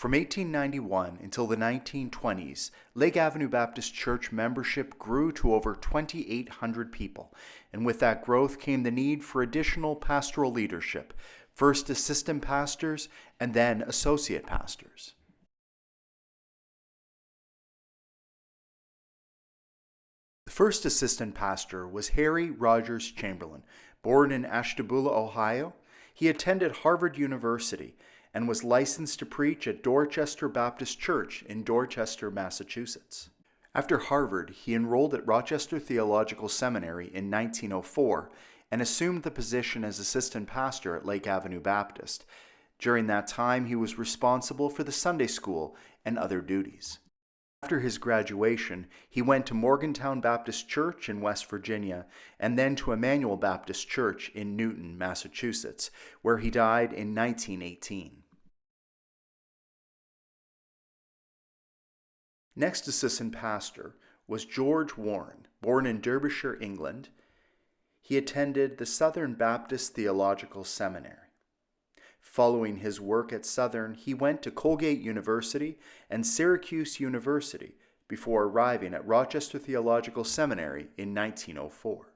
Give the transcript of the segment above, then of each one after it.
From 1891 until the 1920s, Lake Avenue Baptist Church membership grew to over 2,800 people, and with that growth came the need for additional pastoral leadership, first assistant pastors and then associate pastors. The first assistant pastor was Harry Rogers Chamberlain. Born in Ashtabula, Ohio, he attended Harvard University and was licensed to preach at Dorchester Baptist Church in Dorchester, Massachusetts. After Harvard, he enrolled at Rochester Theological Seminary in 1904 and assumed the position as assistant pastor at Lake Avenue Baptist. During that time, he was responsible for the Sunday school and other duties. After his graduation, he went to Morgantown Baptist Church in West Virginia and then to Emmanuel Baptist Church in Newton, Massachusetts, where he died in 1918. Next assistant pastor was George Warren, born in Derbyshire, England. He attended the Southern Baptist Theological Seminary. Following his work at Southern, he went to Colgate University and Syracuse University before arriving at Rochester Theological Seminary in 1904.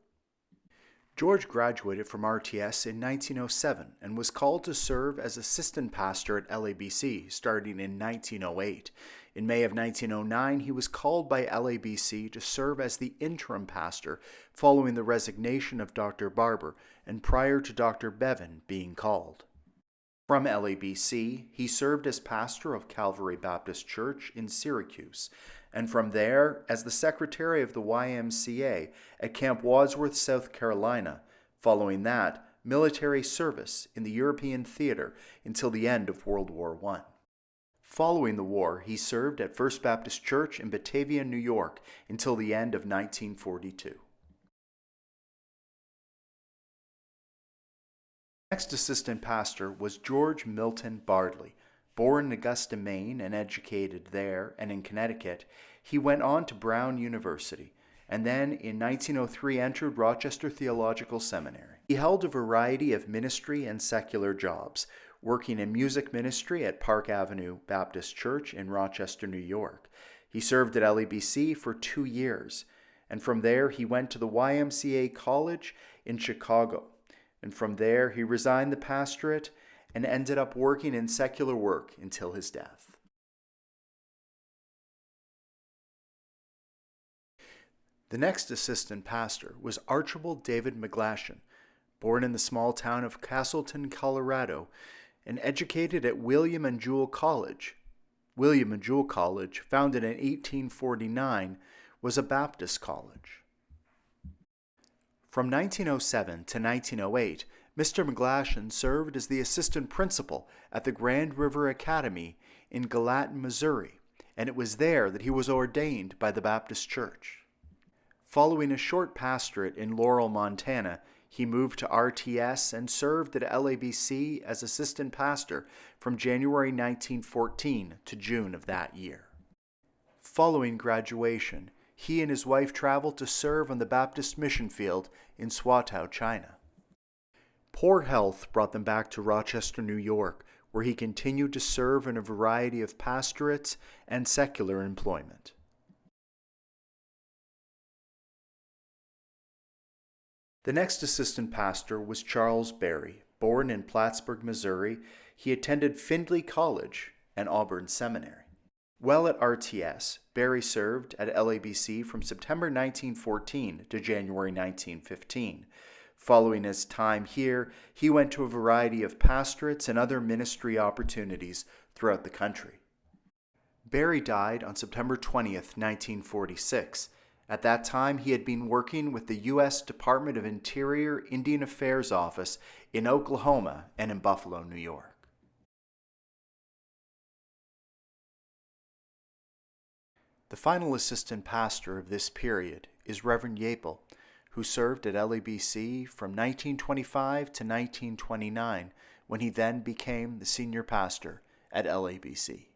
George graduated from RTS in 1907 and was called to serve as assistant pastor at LABC starting in 1908. In May of 1909, he was called by LABC to serve as the interim pastor following the resignation of Dr. Barber and prior to Dr. Bevan being called. From LABC, he served as pastor of Calvary Baptist Church in Syracuse, and from there as the secretary of the YMCA at Camp Wadsworth, South Carolina. Following that, military service in the European theater until the end of World War I. Following the war, he served at First Baptist Church in Batavia, New York until the end of 1942. Next assistant pastor was George Milton Bardy. Born in Augusta, Maine, and educated there and in Connecticut, he went on to Brown University, and then in 1903 entered Rochester Theological Seminary. He held a variety of ministry and secular jobs, working in music ministry at Park Avenue Baptist Church in Rochester, New York. He served at LABC for 2 years, and from there he went to the YMCA College in Chicago. And from there, he resigned the pastorate and ended up working in secular work until his death. The next assistant pastor was Archiebald David McGlashan, born in the small town of Castleton, Colorado, and educated at William and Jewell College. William and Jewell College, founded in 1849, was a Baptist college. From 1907 to 1908, Mr. McGlashan served as the assistant principal at the Grand River Academy in Gallatin, Missouri, and it was there that he was ordained by the Baptist Church. Following a short pastorate in Laurel, Montana, he moved to RTS and served at LABC as assistant pastor from January 1914 to June of that year. Following graduation, he and his wife traveled to serve on the Baptist mission field in Swatow, China. Poor health brought them back to Rochester, New York, where he continued to serve in a variety of pastorates and secular employment. The next assistant pastor was Charles Barry. Born in Plattsburgh, Missouri, he attended Findlay College and Auburn Seminary. While at RTS, Barry served at LABC from September 1914 to January 1915. Following his time here, he went to a variety of pastorates and other ministry opportunities throughout the country. Barry died on September 20th, 1946. At that time, he had been working with the U.S. Department of Interior Indian Affairs Office in Oklahoma and in Buffalo, New York. The final assistant pastor of this period is Reverend Yapel, who served at LABC from 1925 to 1929, when he then became the senior pastor at LABC.